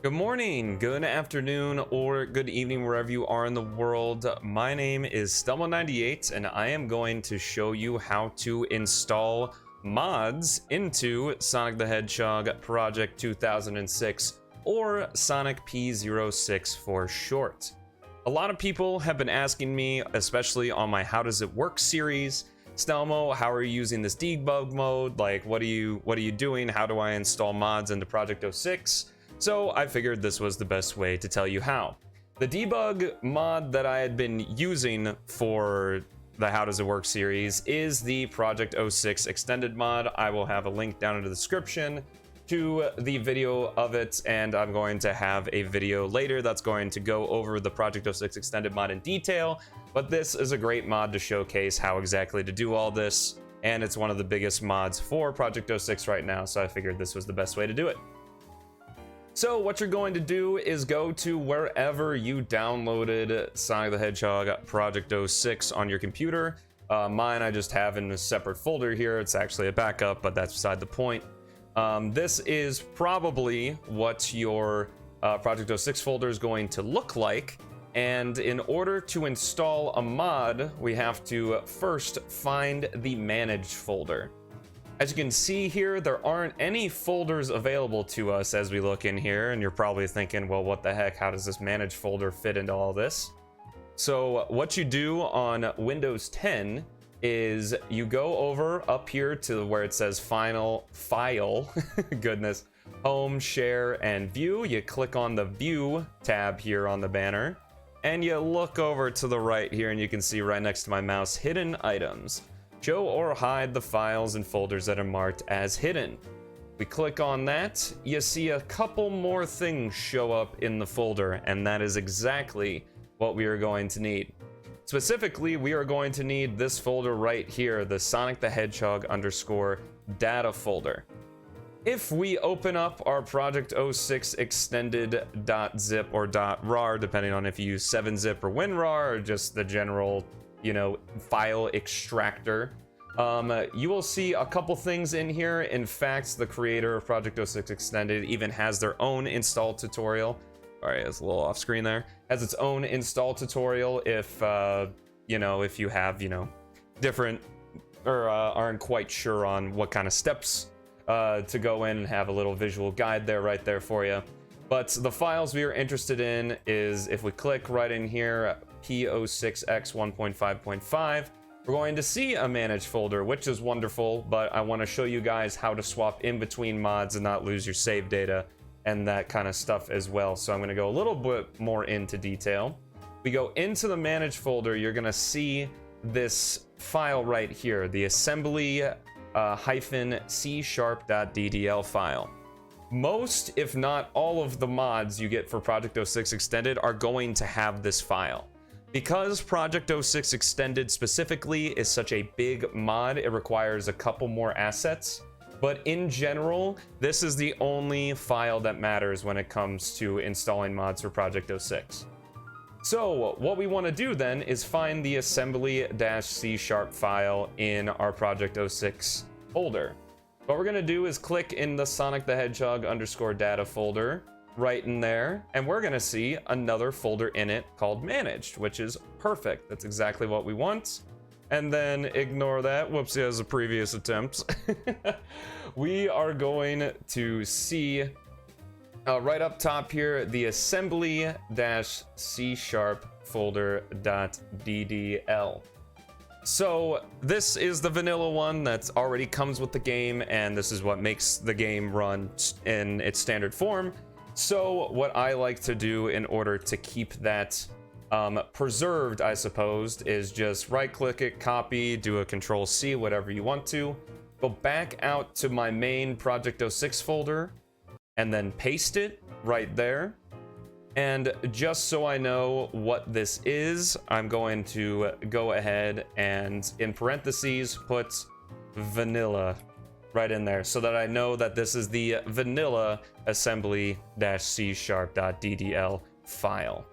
Good morning, good afternoon, or good evening, wherever you are in the world. My name is Stelmo98, and I am going to show you how to install mods into Sonic the Hedgehog Project 2006, or Sonic P06 for short. A lot of people have been asking me, especially on my How Does It Work series, Stelmo, how are you using this debug mode? Like, what are you doing? How do I install mods into Project 06? So I figured this was the best way to tell you how. The debug mod that I had been using for the How Does It Work series is the Project 06 extended mod. I will have a link down in the description to the video of it, and I'm going to have a video later that's going to go over the Project 06 extended mod in detail, but this is a great mod to showcase how exactly to do all this, and it's one of the biggest mods for Project 06 right now, so I figured this was the best way to do it. So what you're going to do is go to wherever you downloaded Sonic the Hedgehog Project 06 on your computer. Mine I just have in a separate folder here. It's actually a backup, but that's beside the point. This is probably what your Project 06 folder is going to look like. And in order to install a mod, we have to first find the managed folder. As you can see here, there aren't any folders available to us as we look in here, and you're probably thinking, well, what the heck, how does this manage folder fit into all this? So what you do on Windows 10 is you go over up here to where it says File, goodness, Home, Share, and View. You click on the View tab here on the banner, and you look over to the right here, and you can see right next to my mouse, Hidden Items. Show or hide the files and folders that are marked as hidden. We click on that, you see a couple more things show up in the folder, and that is exactly what we are going to need. Specifically, we are going to need this folder right here, the Sonic the Hedgehog _ data folder. If we open up our Project 06 extended .zip or .rar, depending on if you use 7-zip or WinRAR or just the general file extractor, you will see a couple things in here. In fact, the creator of Project 06 Extended even has their own install tutorial. All right, it's a little off screen there. Has its own install tutorial if if you have different or aren't quite sure on what kind of steps to go in, and have a little visual guide there right there for you. But the files we are interested in is, if we click right in here, P06X 1.5.5, we're going to see a managed folder, which is wonderful, but I want to show you guys how to swap in between mods and not lose your save data and that kind of stuff as well. So I'm going to go a little bit more into detail. We go into the managed folder, you're going to see this file right here, the assembly -c#.ddl file. Most, if not all, of the mods you get for Project 06 Extended are going to have this file. Because Project 06 Extended specifically is such a big mod, it requires a couple more assets. But in general, this is the only file that matters when it comes to installing mods for Project 06. So what we want to do then is find the assembly-c# file in our Project 06 folder. What we're going to do is click in the Sonic the Hedgehog _ data folder right in there, and we're going to see another folder in it called Managed, which is perfect. That's exactly what we want. And then ignore that. Whoopsie, as the previous attempts. We are going to see right up top here the assembly-c# folder.ddl. So this is the vanilla one that already comes with the game, and this is what makes the game run in its standard form. So what I like to do in order to keep that preserved, I suppose, is just right click it, copy, do a Control-C, whatever you want to, go back out to my main Project 06 folder, and then paste it right there. And just so I know what this is, I'm going to go ahead and in parentheses put vanilla right in there, so that I know that this is the vanilla assembly-c#.ddl file.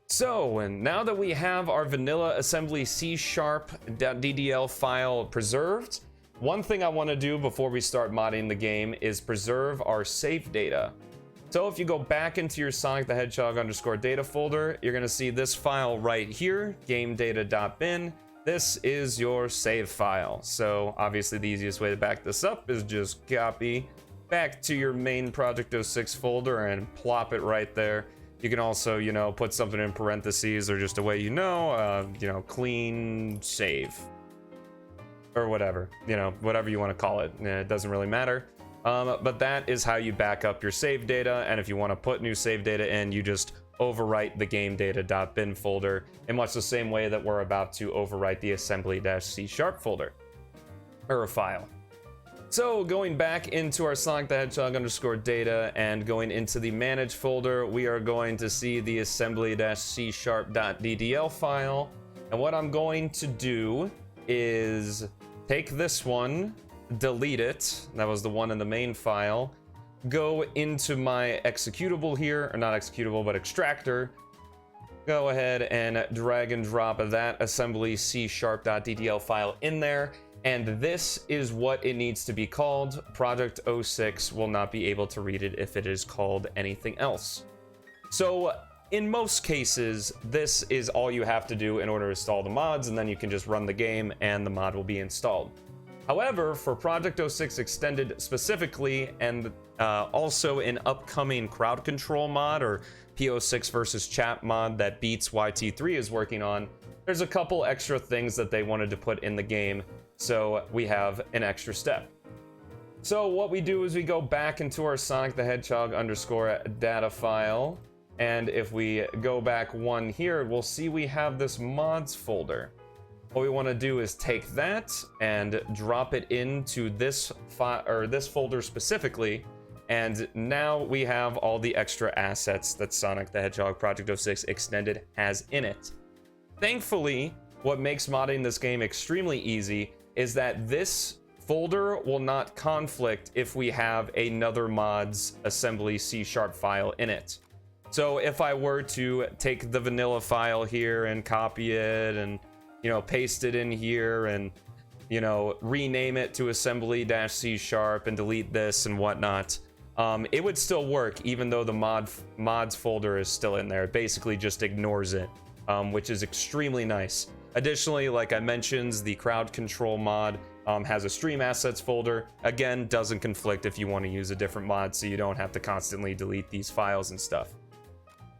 So, and now that we have our vanilla assembly C#.ddl file preserved, one thing I want to do before we start modding the game is preserve our save data. So if you go back into your Sonic the Hedgehog underscore data folder, you're going to see this file right here, gamedata.bin. This is your save file. So obviously the easiest way to back this up is just copy back to your main Project 06 folder and plop it right there. You can also, you know, put something in parentheses or just a way you know, clean save or whatever, you know, whatever you want to call it. It doesn't really matter. But that is how you back up your save data. And if you want to put new save data in, you just overwrite the game data.bin folder in much the same way that we're about to overwrite the assembly-c# folder or a file. So going back into our Sonic the Hedgehog underscore data and going into the manage folder, we are going to see the assembly-c#.ddl file. And what I'm going to do is take this one, delete it. That was the one in the main file. Go into my executable here, or not executable, but extractor. Go ahead and drag and drop that assembly-c#.ddl file in there. And this is what it needs to be called. Project 06 will not be able to read it if it is called anything else. So in most cases, this is all you have to do in order to install the mods, and then you can just run the game and the mod will be installed. However, for Project 06 Extended specifically, and also an upcoming crowd control mod or P06 versus chat mod that Beats YT3 is working on, there's a couple extra things that they wanted to put in the game, so we have an extra step. So what we do is we go back into our Sonic the Hedgehog underscore data file, and if we go back one here, we'll see we have this mods folder. What we want to do is take that and drop it into this file or this folder specifically, and now we have all the extra assets that Sonic the Hedgehog Project 06 Extended has in it. Thankfully, what makes modding this game extremely easy is that this folder will not conflict if we have another mod's assembly C# file in it. So if I were to take the vanilla file here and copy it and, you know, paste it in here and, you know, rename it to assembly-c# and delete this and whatnot, it would still work even though the mods folder is still in there. It basically just ignores it, which is extremely nice. Additionally, like I mentioned, the crowd control mod has a stream assets folder. Again, doesn't conflict if you want to use a different mod, so you don't have to constantly delete these files and stuff.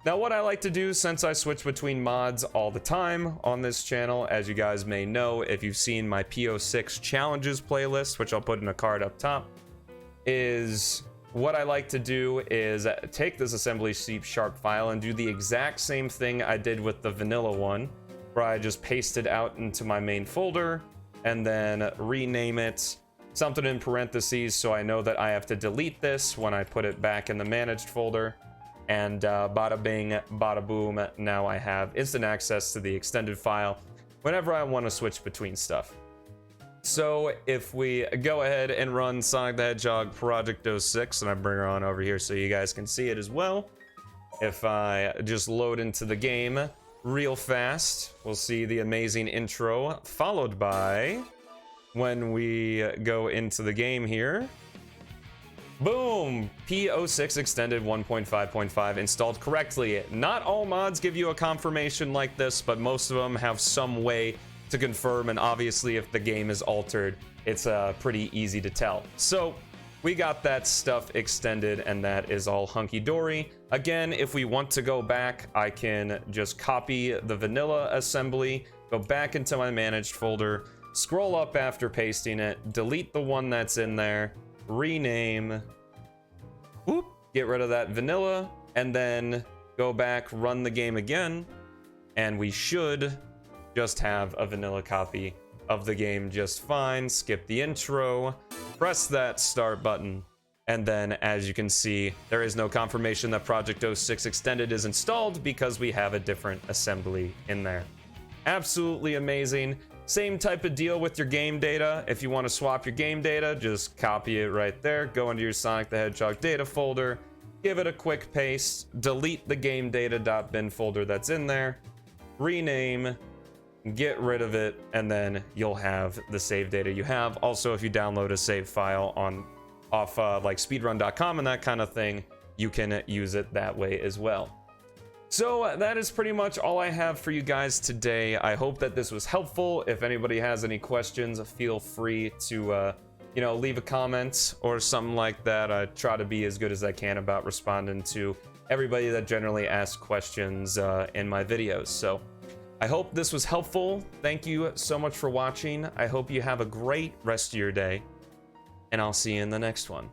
Now, what I like to do, since I switch between mods all the time on this channel, as you guys may know, if you've seen my P06 challenges playlist, which I'll put in a card up top, is what I like to do is take this assembly-c# file and do the exact same thing I did with the vanilla one, where I just paste it out into my main folder and then rename it something in parentheses so I know that I have to delete this when I put it back in the managed folder. And bada bing, bada boom, now I have instant access to the extended file whenever I want to switch between stuff. So if we go ahead and run Sonic the Hedgehog Project 06, and I bring her on over here so you guys can see it as well. If I just load into the game real fast, we'll see the amazing intro, followed by, when we go into the game here, boom! P06 Extended 1.5.5 installed correctly. Not all mods give you a confirmation like this, but most of them have some way to confirm, and obviously if the game is altered, it's pretty easy to tell. So we got that stuff extended, and that is all hunky-dory. Again, if we want to go back, I can just copy the vanilla assembly, go back into my managed folder, scroll up after pasting it, delete the one that's in there, rename, whoop, get rid of that vanilla, and then go back, run the game again, and we should just have a vanilla copy of the game just fine. Skip the intro, press that start button, and then as you can see, there is no confirmation that Project 06 Extended is installed because we have a different assembly in there. Absolutely amazing. Same type of deal with your game data. If you want to swap your game data, just copy it right there, go into your Sonic the Hedgehog data folder, give it a quick paste, delete the game data.bin folder that's in there, rename, get rid of it, and then you'll have the save data you have. Also, if you download a save file off like speedrun.com and that kind of thing, you can use it that way as well. So that is pretty much all I have for you guys today. I hope that this was helpful. If anybody has any questions, feel free to leave a comment or something like that. I try to be as good as I can about responding to everybody that generally asks questions in my videos. So I hope this was helpful. Thank you so much for watching. I hope you have a great rest of your day, and I'll see you in the next one.